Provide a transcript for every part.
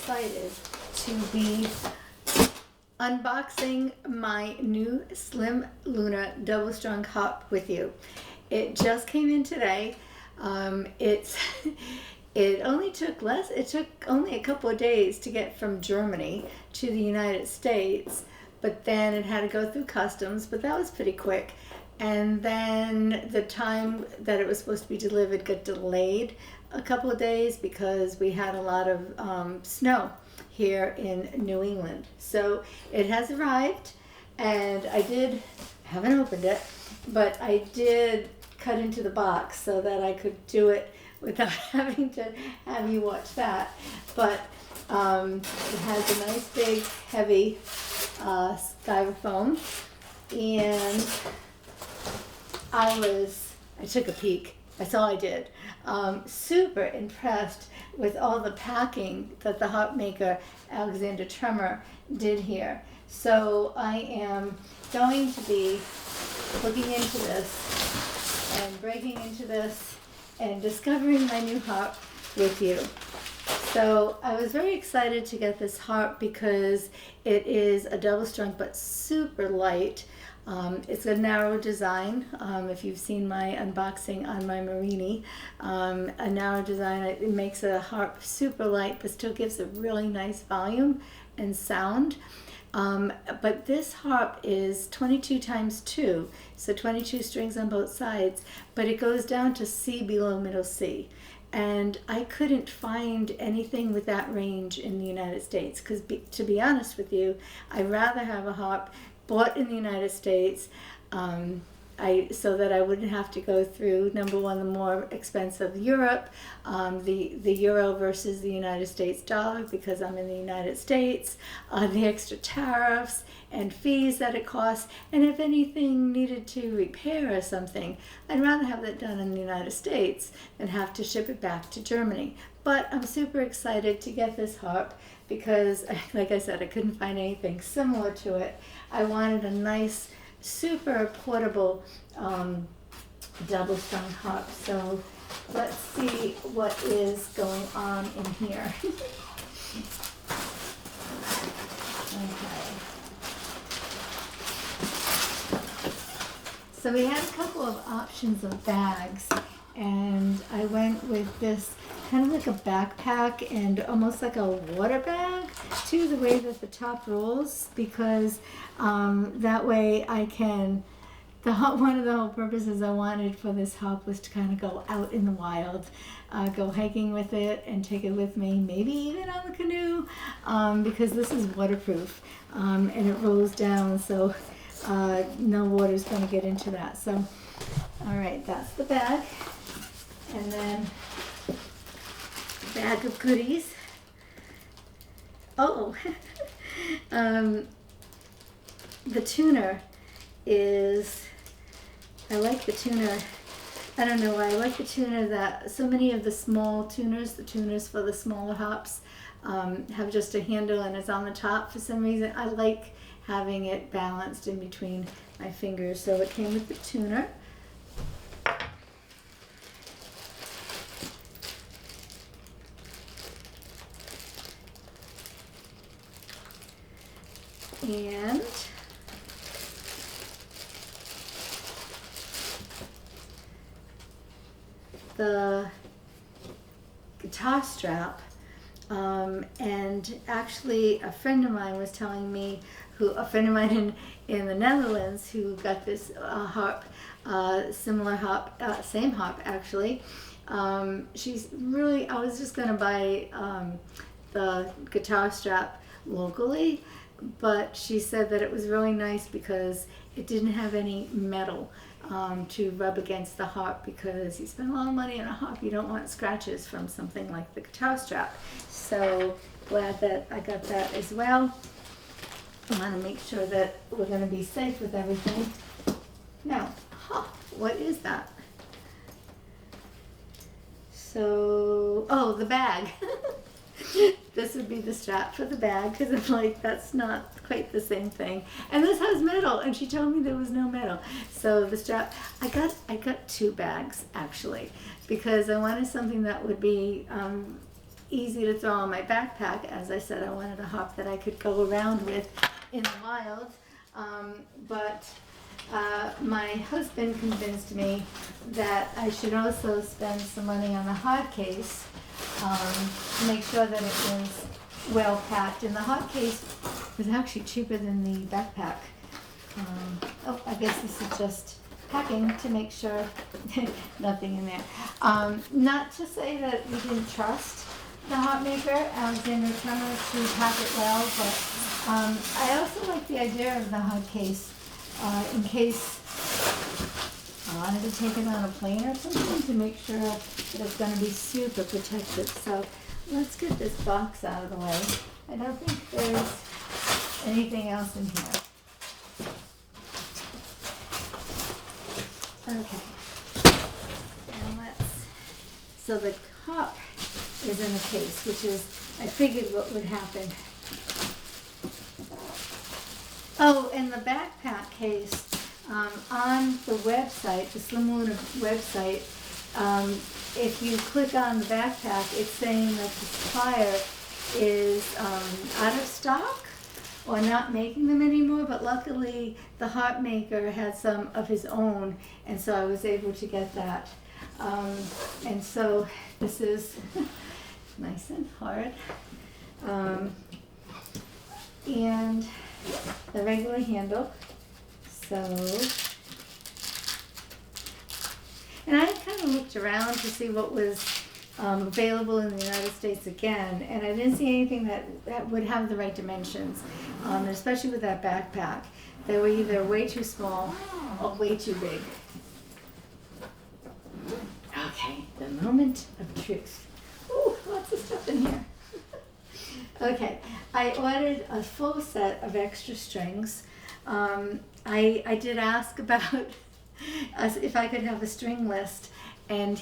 excited to be unboxing my new Slim Lunar double strung harp with you. It just came in today. It only took only a couple of days to get from Germany to the United States, but then it had to go through customs, but that was pretty quick. And then the time that it was supposed to be delivered got delayed a couple of days because we had a lot of snow here in New England. So it has arrived, and haven't opened it, but I did cut into the box so that I could do it without having to have you watch that. But it has a nice big heavy styrofoam, and I took a peek. That's all I did. Super impressed with all the packing that the harp maker Alexander Tremer did here. So I am going to be looking into this and breaking into this and discovering my new harp with you. So I was very excited to get this harp because it is a double strung but super light. It's a narrow design. If you've seen my unboxing on my Marini, a narrow design, it makes a harp super light but still gives a really nice volume and sound. But this harp is 22 times 2, so 22 strings on both sides, but it goes down to C below middle C. And I couldn't find anything with that range in the United States because, to be honest with you, I'd rather have a harp bought in the United States, so that I wouldn't have to go through, number one, the more expensive Europe, the euro versus the United States dollar because I'm in the United States, the extra tariffs and fees that it costs, and if anything needed to repair or something, I'd rather have that done in the United States than have to ship it back to Germany. But I'm super excited to get this harp because, like I said, I couldn't find anything similar to it. I wanted a nice, super portable double strung harp. So let's see what is going on in here. Okay. So we had a couple of options of bags, and I went with this kind of like a backpack and almost like a water bag too, the way that the top rolls, because that way I can, one of the whole purposes I wanted for this harp was to kind of go out in the wild, go hiking with it and take it with me, maybe even on the canoe, because this is waterproof, and it rolls down, so no water's going to get into that. So, all right, that's the bag. And then bag of goodies. Oh, the tuner is, I like the tuner. I don't know why I like the tuner that so many of the small tuners, the tuners for the smaller harps, have just a handle and it's on the top for some reason. I like having it balanced in between my fingers. So it came with the tuner. And the guitar strap, and actually a friend of mine was telling me, a friend of mine in the Netherlands who got this harp, similar harp, same harp actually. She's really, I was just going to buy the guitar strap locally, but she said that it was really nice because it didn't have any metal to rub against the harp, because you spend a lot of money on a harp, you don't want scratches from something like the guitar strap. So glad that I got that as well. I want to make sure that we're going to be safe with everything. Now, what is that? So, oh, the bag. This would be the strap for the bag, because I'm like, that's not quite the same thing. And this has metal, and she told me there was no metal. So the strap, I got two bags actually, because I wanted something that would be easy to throw on my backpack. As I said, I wanted a harp that I could go around with in the wild. But my husband convinced me that I should also spend some money on a hard case to make sure that it was well packed. And the hard case was actually cheaper than the backpack. Oh, I guess this is just packing to make sure nothing in there. Not to say that we didn't trust the harp maker, Alexander Tremer, to pack it well, but I also like the idea of the hard case in case I wanted to take it on a plane or something, to make sure that it's going to be super protected. So let's get this box out of the way. I don't think there's anything else in here. Okay, and so the cup is in the case, which is, I figured what would happen. Oh, and the backpack case, on the website, the Slim Luna website, if you click on the backpack, it's saying that the supplier is out of stock or not making them anymore, but luckily the harp maker had some of his own, and so I was able to get that. And so this is nice and hard. And the regular handle. So, and I kind of looked around to see what was available in the United States again, and I didn't see anything that would have the right dimensions, especially with that backpack. They were either way too small or way too big. Okay, the moment of truth. Ooh, lots of stuff in here. Okay, I ordered a full set of extra strings. I did ask about if I could have a string list, and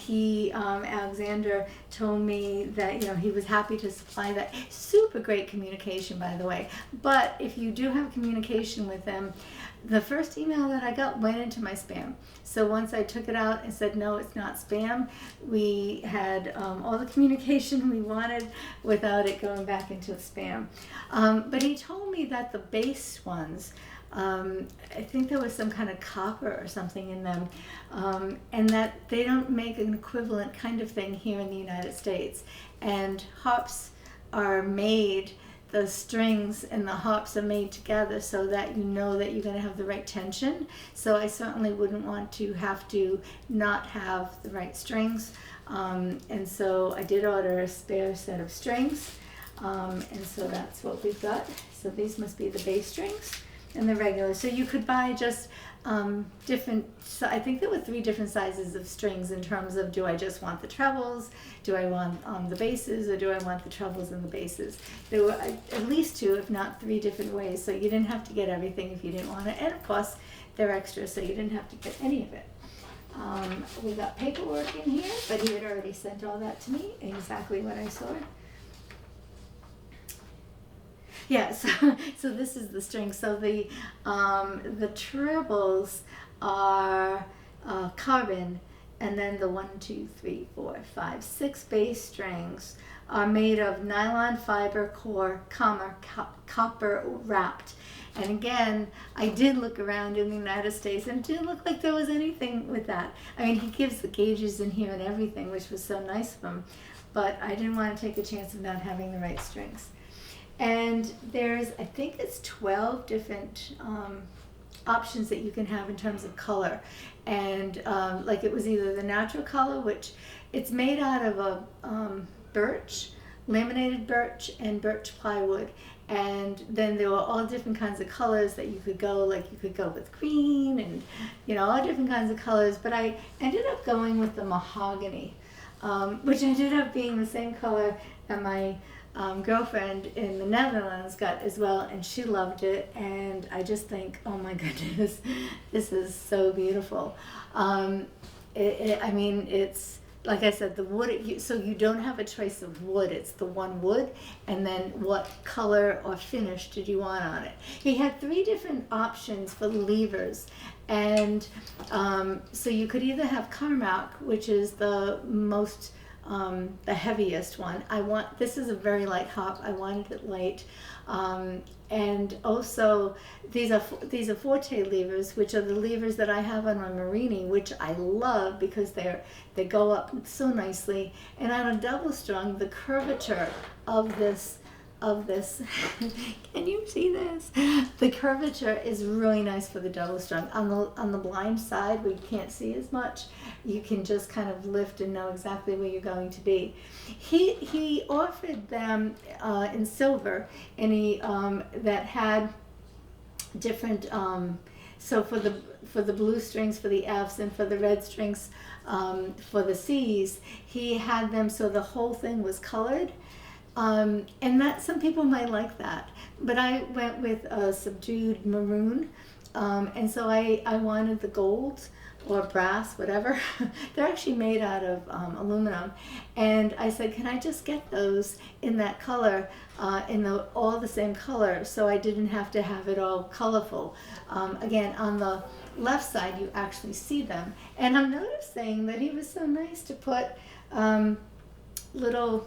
Alexander told me that, he was happy to supply that. Super great communication, by the way. But if you do have communication with them, the first email that I got went into my spam. So once I took it out and said, no, it's not spam, we had all the communication we wanted without it going back into spam. But he told me that the base ones, I think there was some kind of copper or something in them, and that they don't make an equivalent kind of thing here in the United States. And harps are made, the strings and the harps are made together so that you know that you're going to have the right tension. So I certainly wouldn't want to have to not have the right strings. And so I did order a spare set of strings, and so that's what we've got. So these must be the bass strings and the regular. So you could buy just different, I think there were 3 different sizes of strings in terms of, do I just want the trebles, do I want the basses, or do I want the trebles and the basses? There were at least 2, if not 3 different ways, so you didn't have to get everything if you didn't want it. And of course, they're extra, so you didn't have to get any of it. We got paperwork in here, but he had already sent all that to me, exactly what I saw. Yeah, so this is the string. So the trebles are carbon, and then the 1, 2, 3, 4, 5, 6 bass strings are made of nylon fiber core, copper wrapped. And again, I did look around in the United States, and it didn't look like there was anything with that. I mean, he gives the gauges in here and everything, which was so nice of him, but I didn't want to take a chance of not having the right strings. And there's, I think it's 12 different options that you can have in terms of color. And like it was either the natural color, which it's made out of a birch, laminated birch and birch plywood. And then there were all different kinds of colors that you could go, like you could go with green and, all different kinds of colors. But I ended up going with the mahogany, which ended up being the same color that my girlfriend in the Netherlands got as well, and she loved it. And I just think, oh my goodness, this is so beautiful. I mean, it's like I said, the wood. So you don't have a choice of wood; it's the one wood, and then what color or finish did you want on it? He had 3 different options for the levers, and so you could either have Camac, which is the most the heaviest one. This is a very light harp. I wanted it light. And also these are Forte levers, which are the levers that I have on my Marini, which I love because they go up so nicely. And on a double strung, the curvature of this can you see this? The curvature is really nice for the double strung. On the blind side where you can't see as much, you can just kind of lift and know exactly where you're going to be. He offered them in silver, and he that had different so for the blue strings for the F's and for the red strings for the C's, he had them so the whole thing was colored. And that some people might like that, but I went with a subdued maroon, and so I wanted the gold or brass, whatever. They're actually made out of aluminum, and I said, can I just get those in that color, all the same color, so I didn't have to have it all colorful. Again, on the left side you actually see them, and I'm noticing that he was so nice to put little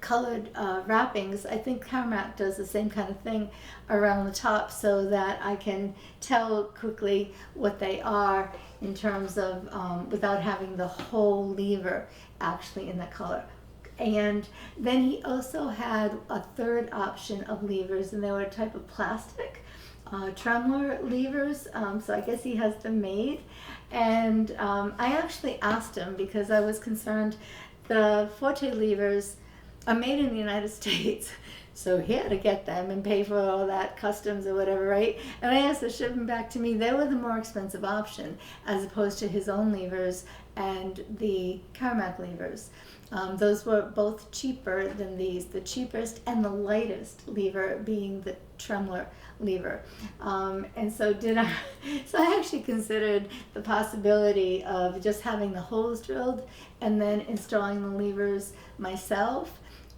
colored wrappings. I think Camac does the same kind of thing around the top so that I can tell quickly what they are in terms of without having the whole lever actually in that color. And then he also had a third option of levers, and they were a type of plastic tremor levers, so I guess he has them made. And I actually asked him because I was concerned the Forte levers are made in the United States, so he had to get them and pay for all that customs or whatever, right? And I asked to ship them back to me. They were the more expensive option as opposed to his own levers and the Camac levers. Those were both cheaper than these, the cheapest and the lightest lever being the tremor lever. And so so I actually considered the possibility of just having the holes drilled and then installing the levers myself.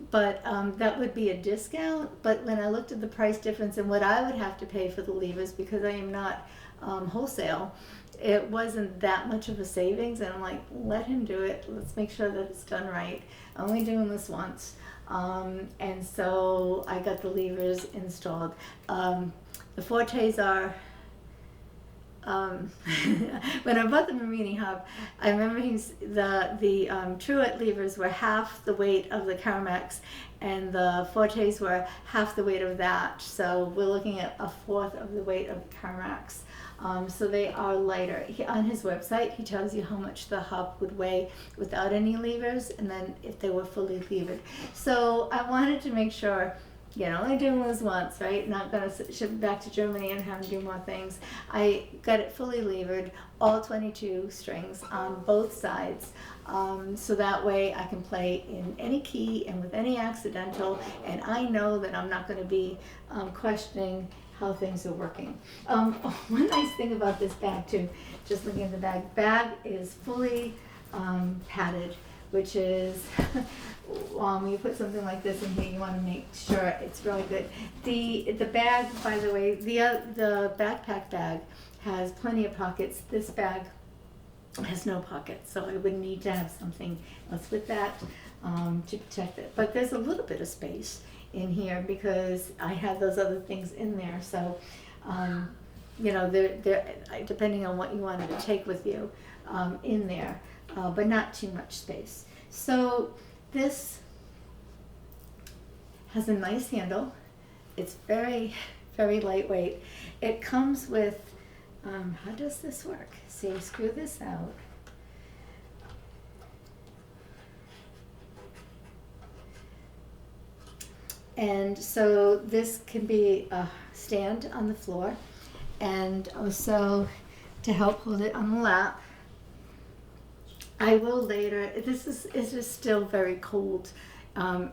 But that would be a discount. But when I looked at the price difference and what I would have to pay for the levers, because I am not wholesale, it wasn't that much of a savings. And I'm like, let him do it. Let's make sure that it's done right. I'm only doing this once. And so I got the levers installed. The Fortes are, when I bought the Marini harp, I remember the Truett levers were half the weight of the Camacs, and the Fortes were half the weight of that. So we're looking at a fourth of the weight of the Camacs. So they are lighter. On his website, he tells you how much the harp would weigh without any levers, and then if they were fully levered. So I wanted to make sure, only doing this once, right? Not going to ship it back to Germany and have him do more things. I got it fully levered, all 22 strings on both sides. So that way I can play in any key and with any accidental, and I know that I'm not going to be questioning how things are working. One nice thing about this bag too, just looking at the bag is fully padded, which is when you put something like this in here, you want to make sure it's really good. The bag, by the way, the backpack bag has plenty of pockets. This bag has no pockets, so I would need to have something else with that to protect it. But there's a little bit of space in here because I have those other things in there. So, they're depending on what you wanted to take with you in there, but not too much space. So this has a nice handle. It's very, very lightweight. It comes with, how does this work? So you screw this out. And so this can be a stand on the floor, and also to help hold it on the lap. I will later, this is still very cold. I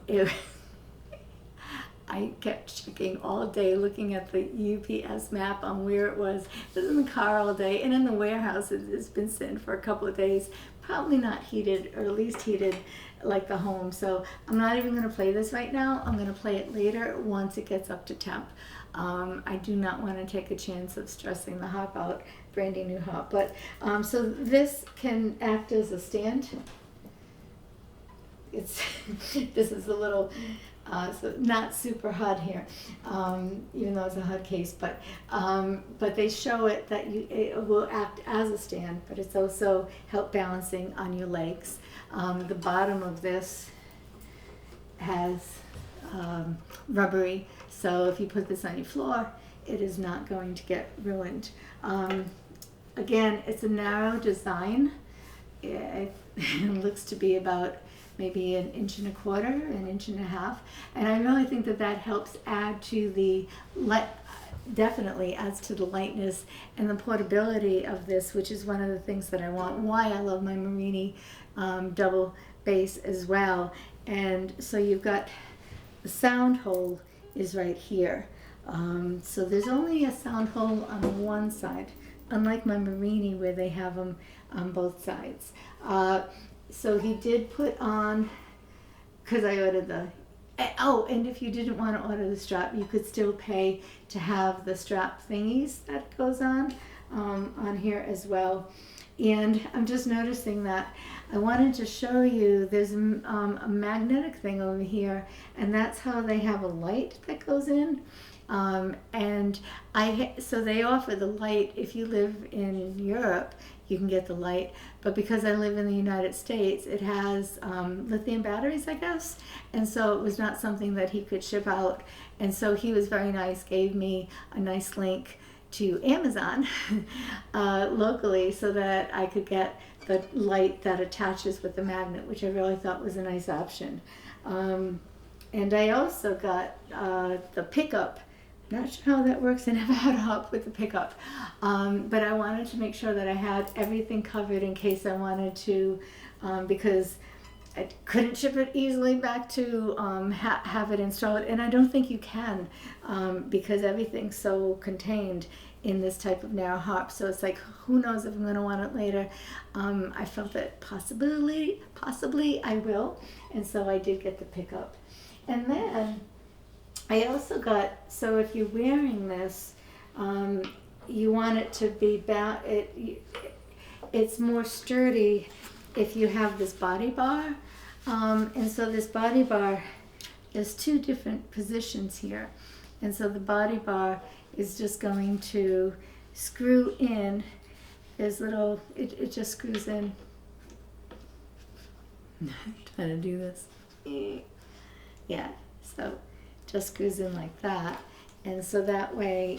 kept checking all day, looking at the UPS map on where it was. I was in the car all day, and in the warehouse it's been sitting for a couple of days, probably not heated, or at least heated like the home. So I'm not even going to play this right now. I'm going to play it later once it gets up to temp. I do not want to take a chance of stressing the harp out, brand new harp. But so this can act as a stand. it's this is a little so not super hot here, even though it's a hot case, but they show it that it will act as a stand, but it's also help balancing on your legs. The bottom of this has rubbery, so if you put this on your floor, it is not going to get ruined. Again, it's a narrow design. It looks to be about maybe 1.25 inches, 1.5 inches, and I really think that that helps add to the definitely adds to the lightness and the portability of this, which is one of the things that I want. Why I love my Mahogany double bass as well. And so you've got the sound hole is right here. So there's only a sound hole on one side, unlike my Mahogany where they have them on both sides. So he did put on, because I ordered the, oh, and if you didn't want to order the strap, you could still pay to have the strap thingies that goes on here as well. And I'm just noticing that I wanted to show you there's a magnetic thing over here, and that's how they have a light that goes in. And so they offer the light. If you live in Europe, you can get the light, but because I live in the United States, it has lithium batteries, I guess, and so it was not something that he could ship out. And so he was very nice, gave me a nice link to Amazon locally so that I could get the light that attaches with the magnet, which I really thought was a nice option. And I also got the pickup. Not sure how that works. I never had a hop with the pickup, but I wanted to make sure that I had everything covered in case I wanted to, because I couldn't ship it easily back to have it installed, and I don't think you can, because everything's so contained in this type of narrow harp. So it's like, who knows if I'm going to want it later. I felt that possibly I will, and so I did get the pickup. And then I also got, so if you're wearing this, you want it to be it's more sturdy if you have this body bar. And so this body bar, there's two different positions here. And so the body bar is just going to screw in. There's little, it just screws in. I'm trying to do this. Yeah, so just screws in like that, and so that way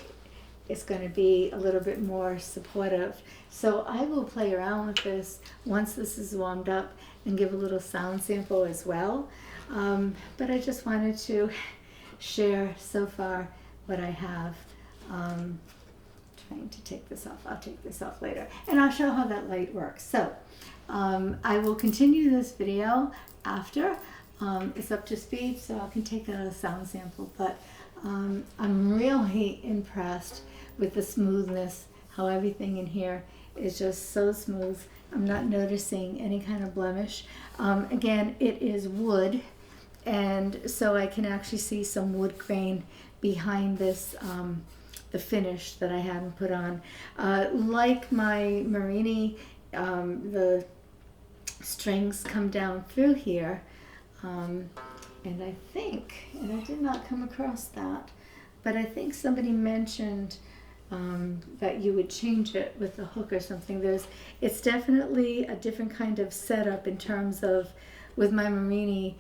it's going to be a little bit more supportive. So I will play around with this once this is warmed up and give a little sound sample as well, but I just wanted to share so far what I have. Trying to take this off. I'll take this off later, and I'll show how that light works. So I will continue this video after it's up to speed, so I can take a sound sample, but I'm really impressed with the smoothness, how everything in here is just so smooth. I'm not noticing any kind of blemish. Again, it is wood, and so I can actually see some wood grain behind this, the finish that I hadn't put on. Like my Mahogany, the strings come down through here. And I think, and I did not come across that, but I think somebody mentioned that you would change it with a hook or something. It's definitely a different kind of setup in terms of, with my Mahogany,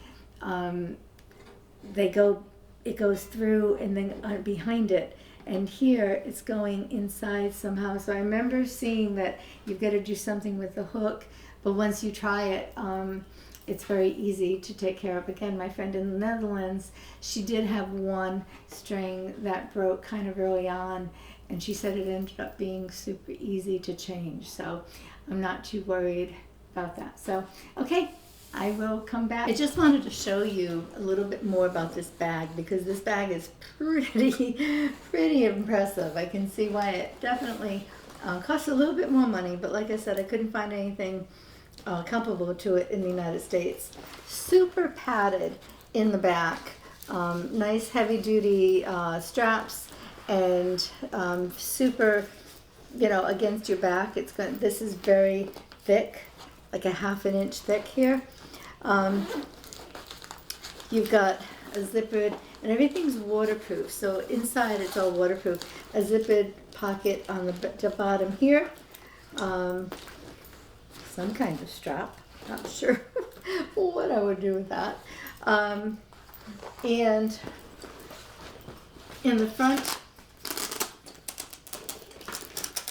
it goes through and then behind it, and here it's going inside somehow. So I remember seeing that you've got to do something with the hook, but once you try it, it's very easy to take care of. Again, my friend in the Netherlands, she did have one string that broke kind of early on, and she said it ended up being super easy to change. So I'm not too worried about that. So, okay, I will come back. I just wanted to show you a little bit more about this bag, because this bag is pretty impressive. I can see why it definitely costs a little bit more money, but like I said, I couldn't find anything comparable to it in the United States. Super padded in the back, nice heavy duty straps, and super, against your back. This is very thick, like a 1/2 inch thick here. you've got a zippered, and everything's waterproof. So inside it's all waterproof. A zippered pocket on the bottom here. Some kind of strap. Not sure what I would do with that. And in the front,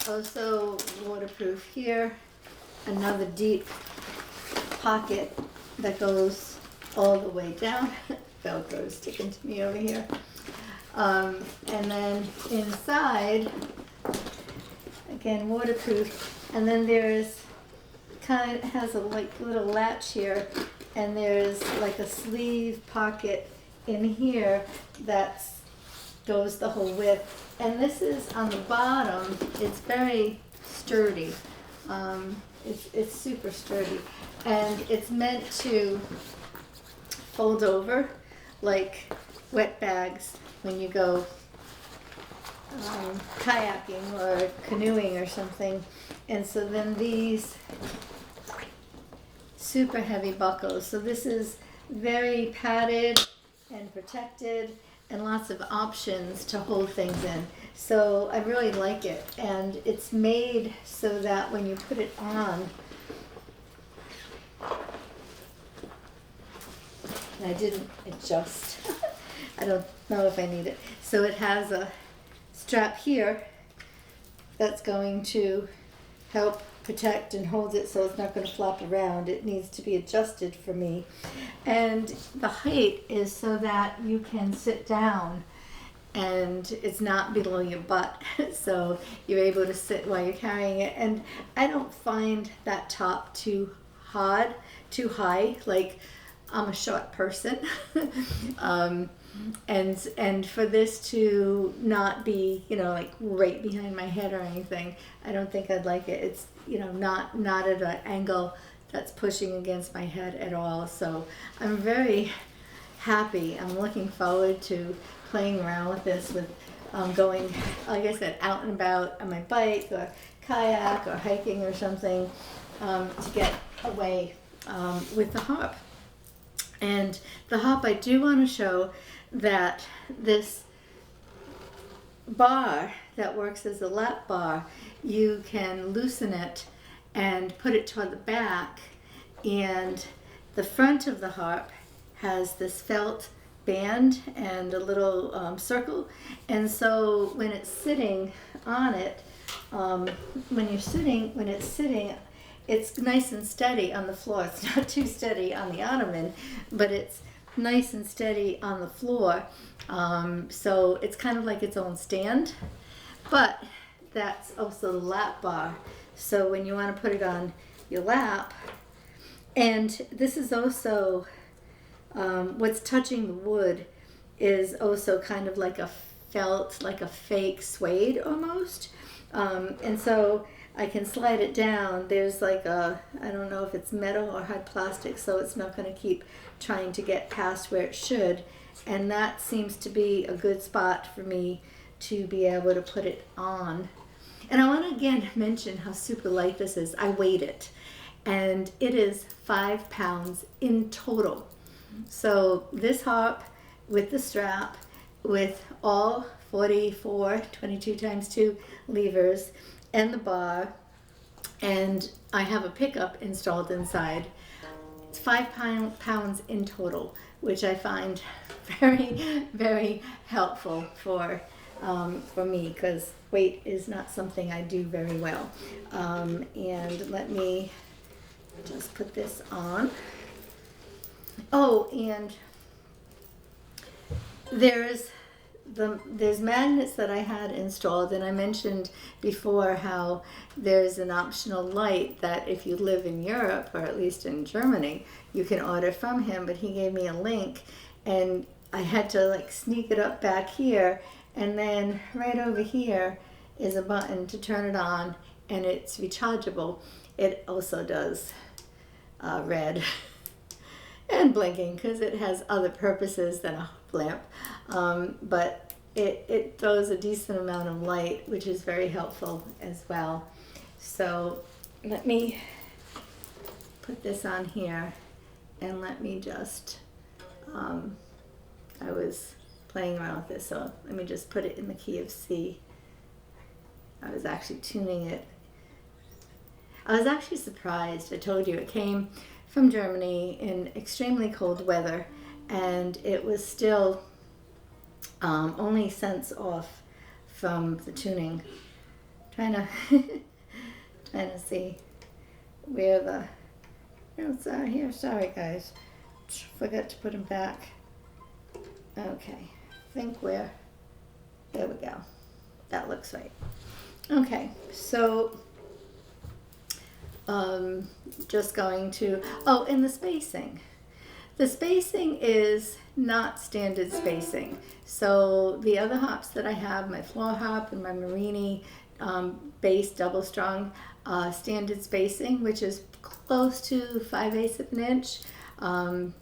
also waterproof here. Another deep pocket that goes all the way down. Velcro is sticking to me over here. And then inside, again, waterproof. And then there's kind of has a like little latch here, and there's like a sleeve pocket in here that goes the whole width. And this is on the bottom. It's very sturdy. It's super sturdy, and it's meant to fold over like wet bags when you go kayaking or canoeing or something. And so then these super heavy buckles. So this is very padded and protected, and lots of options to hold things in. So I really like it, and it's made so that when you put it on, and I didn't adjust. I don't know if I need it. So it has a strap here that's going to help protect and hold it so it's not going to flop around. It needs to be adjusted for me. And the height is so that you can sit down and it's not below your butt. So you're able to sit while you're carrying it. And I don't find that top too high. Like, I'm a short person. And for this to not be, like right behind my head or anything, I don't think I'd like it. It's, not at an angle that's pushing against my head at all. So I'm very happy. I'm looking forward to playing around with this, with going, like I said, out and about on my bike or kayak or hiking or something, to get away with the harp. And the harp, I do want to show that this bar that works as a lap bar, you can loosen it and put it toward the back, and the front of the harp has this felt band and a little circle, and so when it's sitting on it, when it's sitting, it's nice and steady on the floor. It's not too steady on the ottoman, but it's nice and steady on the floor. So it's kind of like its own stand, but that's also the lap bar. So when you want to put it on your lap, and this is also, what's touching the wood is also kind of like a felt, like a fake suede almost. And so I can slide it down. There's like I don't know if it's metal or hard plastic, so it's not going to keep trying to get past where it should. And that seems to be a good spot for me to be able to put it on. And I want to again mention how super light this is. I weighed it, and it is 5 pounds in total. So this harp with the strap, with all 44, 22 times 2 levers, and the bar, and I have a pickup installed inside. It's 5 pounds in total, which I find very, very helpful for me, because weight is not something I do very well. And let me just put this on. Oh, and there's magnets that I had installed, and I mentioned before how there's an optional light that if you live in Europe, or at least in Germany, you can order from him, but he gave me a link, and I had to like sneak it up back here, and then right over here is a button to turn it on, and it's rechargeable. It also does red and blinking, because it has other purposes than a lamp, but it throws a decent amount of light, which is very helpful as well. So let me put this on here, and let me just I was playing around with this, so let me just put it in the key of C. I was actually tuning it. I was actually surprised. I told you it came from Germany in extremely cold weather, and it was still only cents off from the tuning. Trying to see where the notes are here. Sorry guys, forgot to put them back. Okay, think where, there we go. That looks right. Okay, so just going to, oh, and the spacing. The spacing is not standard spacing. So the other hops that I have, my floor hop and my Mahogany bass double strung, standard spacing, which is close to 5/8 of an inch,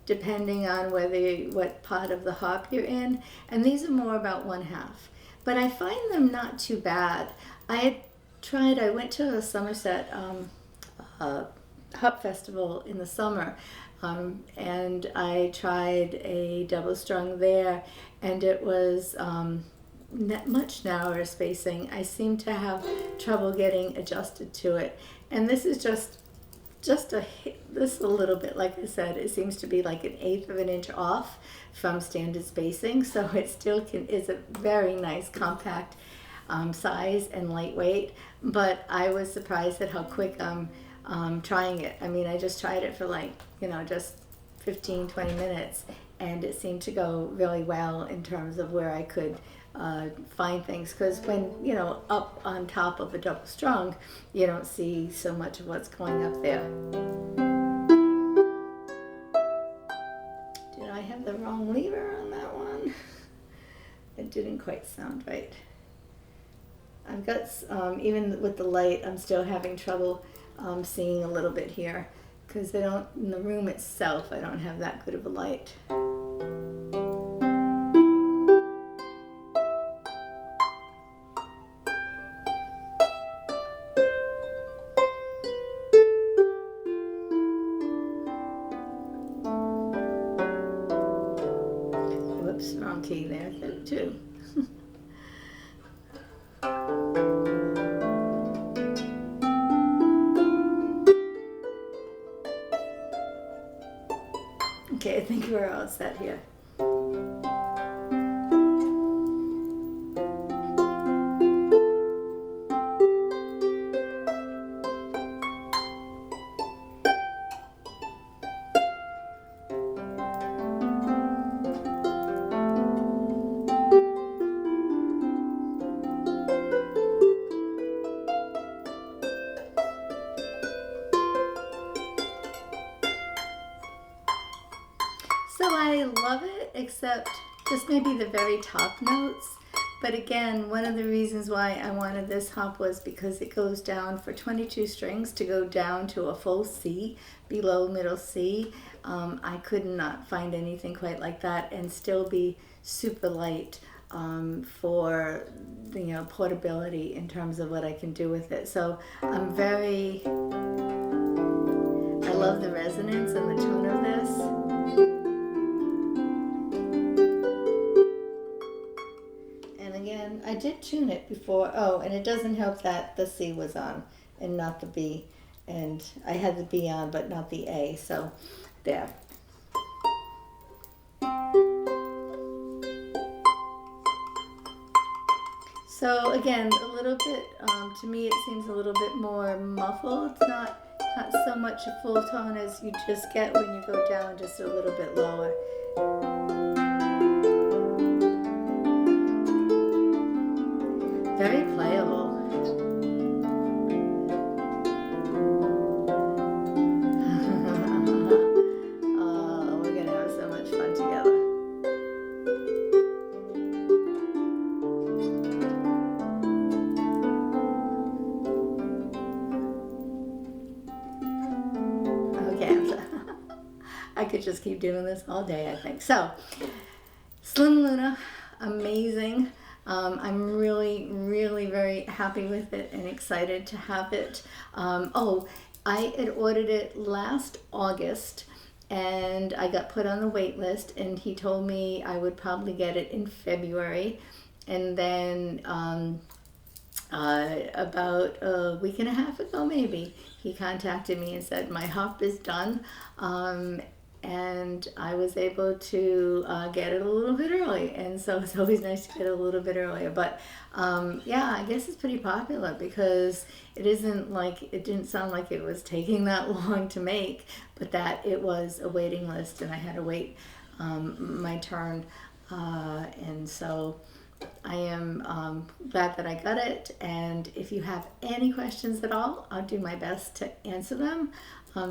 depending on what part of the hop you're in. And these are more about 1/2. But I find them not too bad. I went to a Somerset hop festival in the summer, and I tried a double strung there, and it was much narrower spacing. I seem to have trouble getting adjusted to it, and this is just a little bit, like I said, it seems to be like 1/8 of an inch off from standard spacing, so it still is a very nice compact size and lightweight. But I was surprised at how quick I'm trying it. I mean, I just tried it for just 15-20 minutes, and it seemed to go really well in terms of where I could find things, because when up on top of a double strung, you don't see so much of what's going up there. Did I have the wrong lever on that one? It didn't quite sound right. I've got even with the light, I'm still having trouble seeing a little bit here, because in the room itself I don't have that good of a light. Whoops, wrong key there too. Okay, I think we're all set here. So I love it, except just maybe the very top notes. But again, one of the reasons why I wanted this hop was because it goes down for 22 strings to go down to a full C, below middle C. I could not find anything quite like that and still be super light for the portability in terms of what I can do with it. So I love the resonance and the tone of this. I did tune it before. Oh, and it doesn't help that the C was on and not the B. And I had the B on, but not the A. So, there. So, again, a little bit, to me, it seems a little bit more muffled. It's not so much a full tone as you just get when you go down just a little bit lower. Very playable. Oh, we're gonna have so much fun together. Okay, I could just keep doing this all day, I think. So, Slim Luna, amazing. I'm really, really very happy with it and excited to have it. I had ordered it last August, and I got put on the wait list, and he told me I would probably get it in February. And then about a week and a half ago, maybe, he contacted me and said, my harp is done. And I was able to get it a little bit early. And so it's always nice to get it a little bit earlier. But yeah, I guess it's pretty popular because it didn't sound like it was taking that long to make, but that it was a waiting list and I had to wait my turn. And so I am glad that I got it, and if you have any questions at all, I'll do my best to answer them.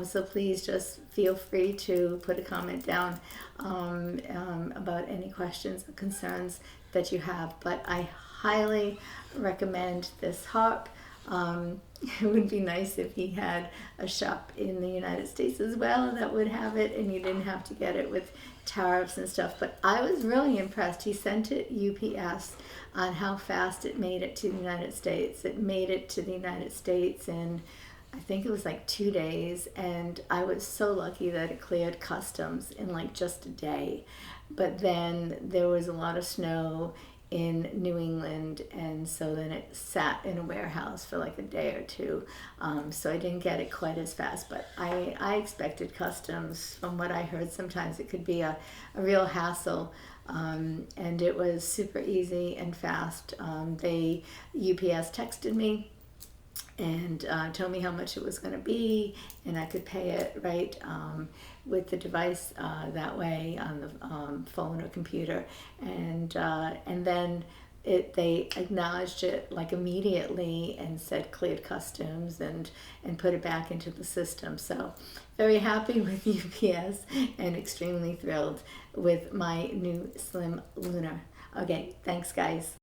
So please just feel free to put a comment down about any questions or concerns that you have. But I highly recommend this harp. It would be nice if he had a shop in the United States as well that would have it, and you didn't have to get it with tariffs and stuff. But I was really impressed. He sent it UPS on how fast it made it to the United States. It made it to the United States in, I think it was like 2 days, and I was so lucky that it cleared customs in like just a day. But then there was a lot of snow in New England, and so then it sat in a warehouse for like a day or two. So I didn't get it quite as fast, but I expected customs. From what I heard, sometimes it could be a real hassle. And it was super easy and fast. They UPS texted me and told me how much it was going to be, and I could pay it right with the device that way on the phone or computer, and then they acknowledged it like immediately and said cleared customs and put it back into the system. So very happy with UPS and extremely thrilled with my new Slim Lunar. Okay, thanks guys.